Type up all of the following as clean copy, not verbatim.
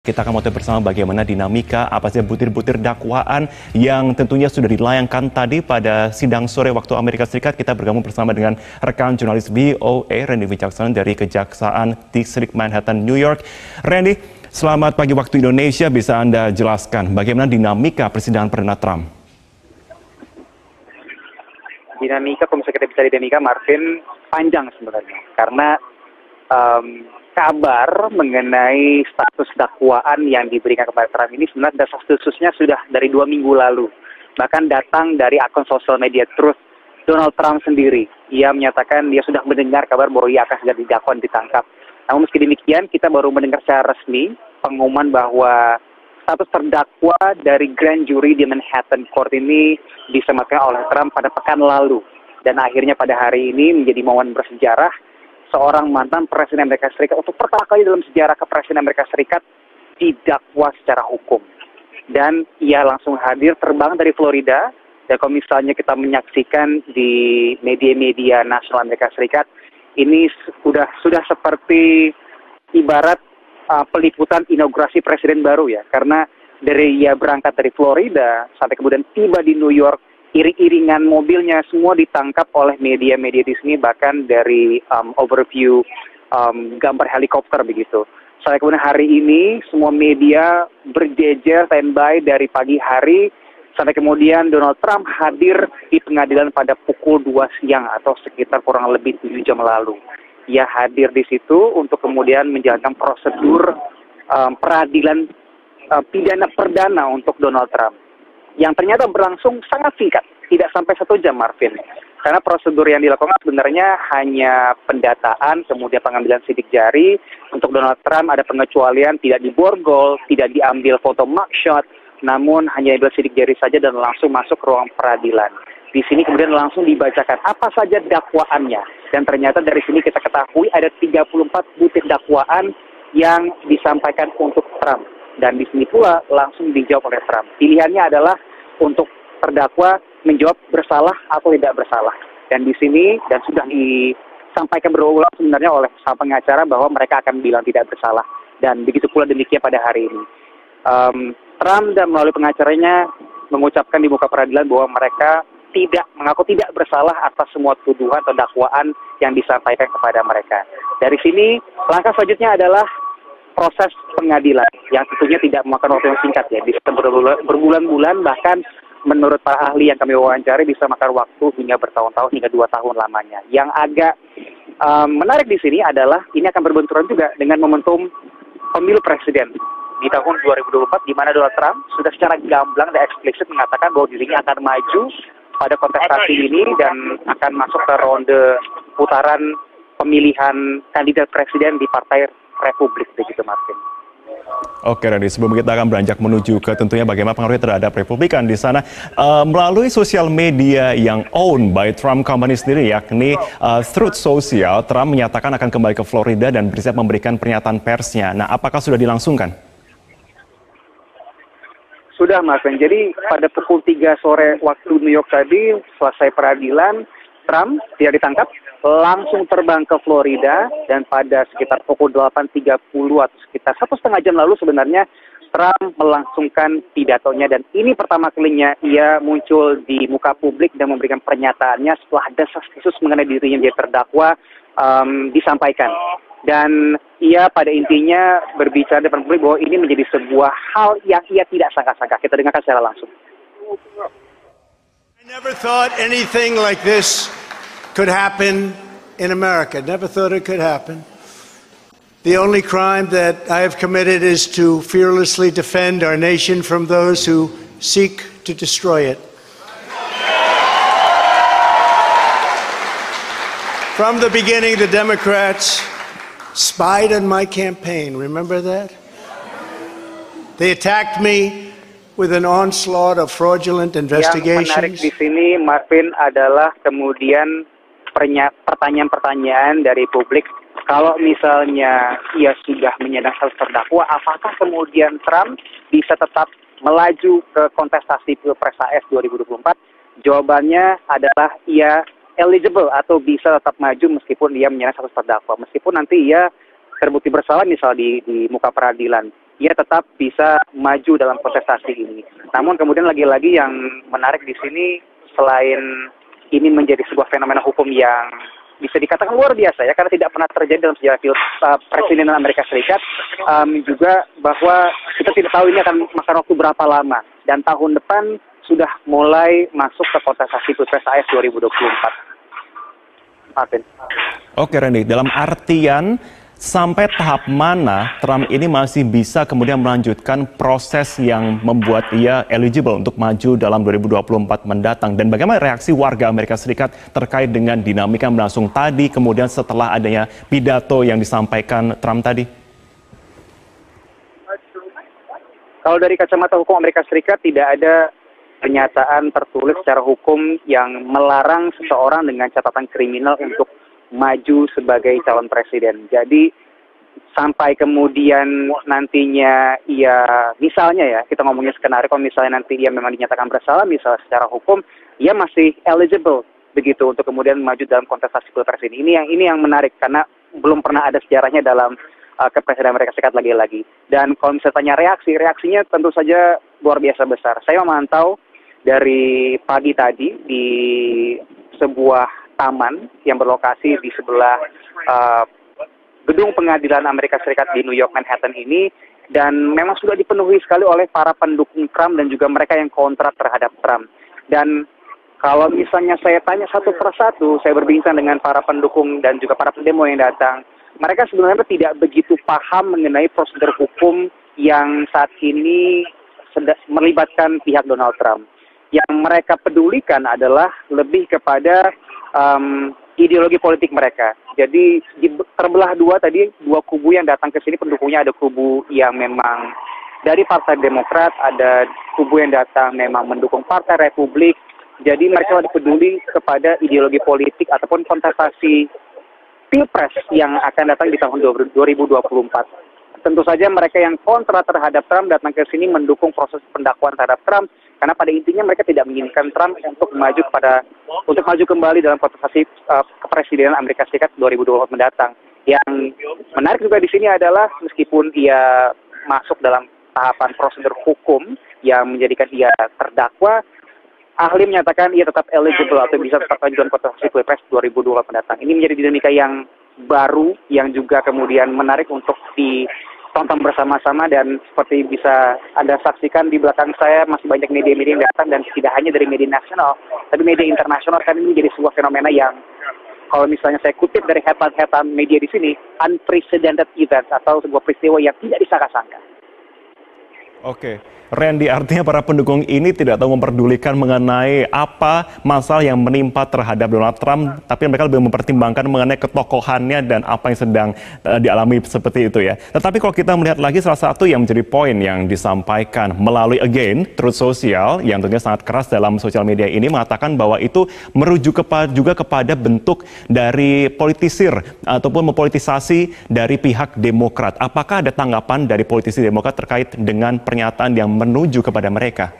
Kita akan melihat bersama bagaimana dinamika apa saja butir-butir dakwaan yang tentunya sudah dilayangkan tadi pada sidang sore waktu Amerika Serikat. Kita bergabung bersama dengan rekan jurnalis VOA Randy Wicaksono dari Kejaksaan Distrik Manhattan, New York. Randy, selamat pagi waktu Indonesia. Bisa Anda jelaskan bagaimana dinamika persidangan Perdana Trump? Dinamika, kalau misalnya kita bicara dinamika, Martin, panjang sebenarnya. Karena kabar mengenai status dakwaan yang diberikan kepada Trump ini sebenarnya dasar-dasarnya sudah dari 2 minggu lalu. Bahkan datang dari akun sosial media Truth Donald Trump sendiri. Ia menyatakan dia sudah mendengar kabar bahwa ia akan segera didakwa dan ditangkap. Namun meski demikian, kita baru mendengar secara resmi pengumuman bahwa status terdakwa dari grand jury di Manhattan Court ini disematkan oleh Trump pada pekan lalu. Dan akhirnya pada hari ini menjadi momen bersejarah seorang mantan Presiden Amerika Serikat untuk pertama kali dalam sejarah kepresiden Amerika Serikat didakwa secara hukum. Dan ia langsung hadir terbang dari Florida. Dan kalau misalnya kita menyaksikan di media-media nasional Amerika Serikat, ini sudah seperti ibarat peliputan inaugurasi presiden baru ya. Karena dari ia berangkat dari Florida sampai kemudian tiba di New York, iring-iringan mobilnya semua ditangkap oleh media-media di sini, bahkan dari overview gambar helikopter begitu. Sampai kemudian hari ini semua media berjejer standby dari pagi hari sampai kemudian Donald Trump hadir di pengadilan pada pukul 2 siang atau sekitar kurang lebih 7 jam lalu. Ia hadir di situ untuk kemudian menjalankan prosedur peradilan pidana perdana untuk Donald Trump, yang ternyata berlangsung sangat singkat, tidak sampai 1 jam, Marvin. Karena prosedur yang dilakukan sebenarnya hanya pendataan, kemudian pengambilan sidik jari. Untuk Donald Trump ada pengecualian, tidak diborgol, tidak diambil foto mugshot, namun hanya diambil sidik jari saja dan langsung masuk ke ruang peradilan. Di sini kemudian langsung dibacakan apa saja dakwaannya. Dan ternyata dari sini kita ketahui ada 34 butir dakwaan yang disampaikan untuk Trump. Dan di sini pula langsung dijawab oleh Trump. Pilihannya adalah untuk terdakwa menjawab bersalah atau tidak bersalah. Dan di sini dan sudah disampaikan berulang sebenarnya oleh sang pengacara bahwa mereka akan bilang tidak bersalah. Dan begitu pula demikian pada hari ini. Trump dan melalui pengacaranya mengucapkan di muka peradilan bahwa mereka mengaku tidak bersalah atas semua tuduhan atau dakwaan yang disampaikan kepada mereka. Dari sini langkah selanjutnya adalah proses pengadilan yang tentunya tidak memakan waktu yang singkat ya, bisa berbulan-bulan, bahkan menurut para ahli yang kami wawancari bisa makan waktu hingga bertahun-tahun, hingga 2 tahun lamanya. Yang agak menarik di sini adalah ini akan berbenturan juga dengan momentum pemilu presiden di tahun 2024, di mana Donald Trump sudah secara gamblang dan eksplisit mengatakan bahwa dirinya akan maju pada kontestasi ini dan akan masuk ke ronde putaran pemilihan kandidat presiden di Partai Republik, begitu Martin. Oke, Randy, sebelum kita akan beranjak menuju ke tentunya bagaimana pengaruhnya terhadap Republikan di sana, melalui sosial media yang owned by Trump Company sendiri, yakni Truth Social, Trump menyatakan akan kembali ke Florida dan bersiap memberikan pernyataan persnya. Nah, apakah sudah dilangsungkan? Sudah, Martin. Jadi pada pukul 3 sore waktu New York tadi, selesai peradilan, Trump tidak ditangkap, langsung terbang ke Florida, dan pada sekitar pukul 8.30 atau sekitar 1,5 jam lalu sebenarnya Trump melangsungkan pidatonya, dan ini pertama kalinya ia muncul di muka publik dan memberikan pernyataannya setelah desas-desus mengenai dirinya menjadi terdakwa disampaikan. Dan ia pada intinya berbicara di depan publik bahwa ini menjadi sebuah hal yang ia tidak sangka-sangka. Kita dengarkan secara langsung. I never thought anything like this could happen in America. Never thought it could happen. The only crime that I have committed is to fearlessly defend our nation from those who seek to destroy it. From the beginning, the Democrats spied on my campaign. Remember that? They attacked me with an onslaught of fraudulent investigations. Yang menarik di sini, Marvin, adalah kemudian pertanyaan-pertanyaan dari publik. Kalau misalnya ia sudah menyatakan terdakwa, apakah kemudian Trump bisa tetap melaju ke kontestasi Pilpres AS 2024? Jawabannya adalah ia eligible atau bisa tetap maju meskipun dia menyerang status terdakwa, meskipun nanti ia terbukti bersalah misal di muka peradilan. ia tetap bisa maju dalam kontestasi ini. Namun kemudian lagi-lagi yang menarik di sini, selain ini menjadi sebuah fenomena hukum yang bisa dikatakan luar biasa ya, karena tidak pernah terjadi dalam sejarah presidenan Amerika Serikat, juga bahwa kita tidak tahu ini akan makan waktu berapa lama, dan tahun depan sudah mulai masuk ke kontestasi Pilpres AS 2024. Martin. Oke Randy, dalam artian sampai tahap mana Trump ini masih bisa kemudian melanjutkan proses yang membuat ia eligible untuk maju dalam 2024 mendatang, dan bagaimana reaksi warga Amerika Serikat terkait dengan dinamika yang berlangsung tadi kemudian setelah adanya pidato yang disampaikan Trump tadi? Kalau dari kacamata hukum Amerika Serikat, tidak ada pernyataan tertulis secara hukum yang melarang seseorang dengan catatan kriminal untuk maju sebagai calon presiden. Jadi sampai kemudian nantinya ia, misalnya ya, kita ngomongin skenario, kalau misalnya nanti dia memang dinyatakan bersalah, misalnya secara hukum, ia masih eligible begitu untuk kemudian maju dalam kontestasi Pilpres ini. Ini yang menarik, karena belum pernah ada sejarahnya dalam kepresidenan Amerika Serikat lagi-lagi. Dan kalau misalnya tanya reaksinya tentu saja luar biasa besar. Saya memantau dari pagi tadi di sebuah taman yang berlokasi di sebelah gedung pengadilan Amerika Serikat di New York, Manhattan ini, dan memang sudah dipenuhi sekali oleh para pendukung Trump dan juga mereka yang kontra terhadap Trump. Dan kalau misalnya saya tanya satu persatu, saya berbincang dengan para pendukung dan juga para pendemo yang datang, mereka sebenarnya tidak begitu paham mengenai prosedur hukum yang saat ini melibatkan pihak Donald Trump. Yang mereka pedulikan adalah lebih kepada ideologi politik mereka. Jadi terbelah dua kubu yang datang ke sini, pendukungnya ada kubu yang memang dari Partai Demokrat, ada kubu yang datang memang mendukung Partai Republik. Jadi mereka lebih peduli kepada ideologi politik ataupun kontestasi Pilpres yang akan datang di tahun 2024. Tentu saja mereka yang kontra terhadap Trump datang ke sini mendukung proses pendakwaan terhadap Trump, karena pada intinya mereka tidak menginginkan Trump untuk maju kembali dalam kontestasi kepresidenan Amerika Serikat 2024 mendatang. Yang menarik juga di sini adalah meskipun ia masuk dalam tahapan prosedur hukum yang menjadikan ia terdakwa, ahli menyatakan ia tetap eligible atau bisa tetap maju dalam kontestasi Pilpres 2024 mendatang. Ini menjadi dinamika yang baru yang juga kemudian menarik untuk ditonton bersama-sama, dan seperti bisa Anda saksikan di belakang saya masih banyak media-media yang datang, dan tidak hanya dari media nasional tapi media internasional, kan ini menjadi sebuah fenomena yang kalau misalnya saya kutip dari headline media di sini, unprecedented event atau sebuah peristiwa yang tidak disangka-sangka. Oke, Randy, artinya para pendukung ini tidak tahu memperdulikan mengenai apa masalah yang menimpa terhadap Donald Trump, tapi mereka lebih mempertimbangkan mengenai ketokohannya dan apa yang sedang dialami seperti itu ya. Tetapi kalau kita melihat lagi, salah satu yang menjadi poin yang disampaikan melalui Truth Social yang tentunya sangat keras dalam sosial media ini, mengatakan bahwa itu merujuk juga kepada bentuk dari politisir ataupun mempolitisasi dari pihak Demokrat. Apakah ada tanggapan dari politisi Demokrat terkait dengan pernyataan yang menuju kepada mereka?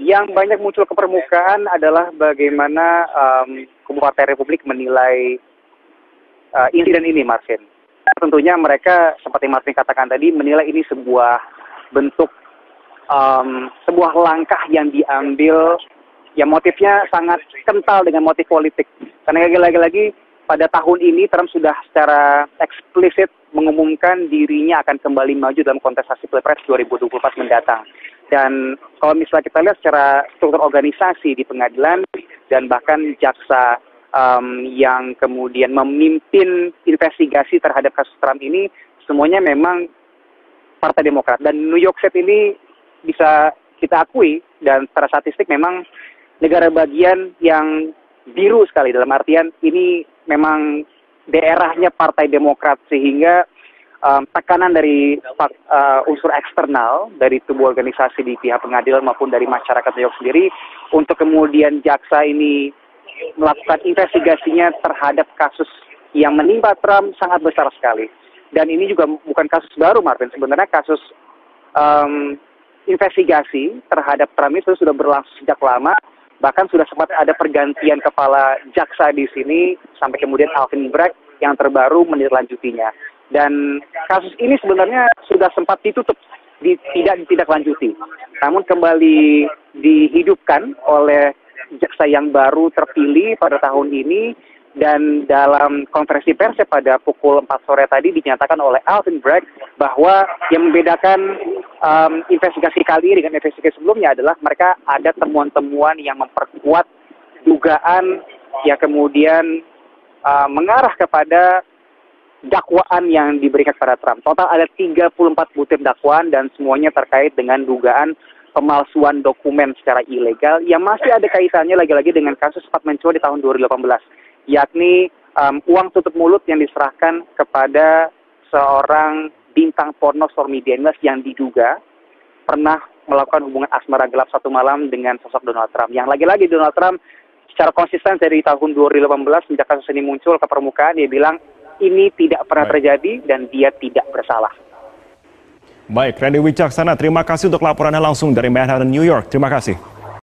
Yang banyak muncul ke permukaan adalah bagaimana kubu Partai Republik menilai insiden ini, Marvin. Tentunya mereka, seperti Marvin katakan tadi, menilai ini sebuah bentuk, sebuah langkah yang diambil, yang motifnya sangat kental dengan motif politik. Karena lagi-lagi pada tahun ini Trump sudah secara eksplisit mengumumkan dirinya akan kembali maju dalam kontestasi Pilpres 2024 mendatang. Dan kalau misalnya kita lihat secara struktur organisasi di pengadilan dan bahkan jaksa yang kemudian memimpin investigasi terhadap kasus Trump ini, semuanya memang Partai Demokrat. Dan New York State ini bisa kita akui, dan secara statistik memang negara bagian yang biru sekali, dalam artian ini memang daerahnya Partai Demokrat, sehingga tekanan dari unsur eksternal dari tubuh organisasi di pihak pengadilan maupun dari masyarakat New York sendiri untuk kemudian jaksa ini melakukan investigasinya terhadap kasus yang menimpa Trump sangat besar sekali. Dan ini juga bukan kasus baru, Martin. Sebenarnya kasus investigasi terhadap Trump itu sudah berlangsung sejak lama. Bahkan sudah sempat ada pergantian kepala jaksa di sini, sampai kemudian Alvin Bragg yang terbaru menindaklanjutinya. Dan kasus ini sebenarnya sudah sempat ditutup, tidak ditindaklanjuti. Namun kembali dihidupkan oleh jaksa yang baru terpilih pada tahun ini, dan dalam konferensi pers pada pukul 4 sore tadi dinyatakan oleh Alvin Bragg bahwa yang membedakan investigasi kali ini dengan investigasi sebelumnya adalah mereka ada temuan-temuan yang memperkuat dugaan yang kemudian mengarah kepada dakwaan yang diberikan kepada Trump. Total ada 34 butir dakwaan dan semuanya terkait dengan dugaan pemalsuan dokumen secara ilegal yang masih ada kaitannya lagi-lagi dengan kasus apartemen di tahun 2018, yakni uang tutup mulut yang diserahkan kepada seorang bintang porno Stormy Daniels yang diduga pernah melakukan hubungan asmara gelap satu malam dengan sosok Donald Trump. Yang lagi-lagi Donald Trump secara konsisten dari tahun 2018 sejak kasus ini muncul ke permukaan, dia bilang ini tidak pernah terjadi dan dia tidak bersalah. Baik, Randy Wicaksana, terima kasih untuk laporannya langsung dari Manhattan, New York. Terima kasih.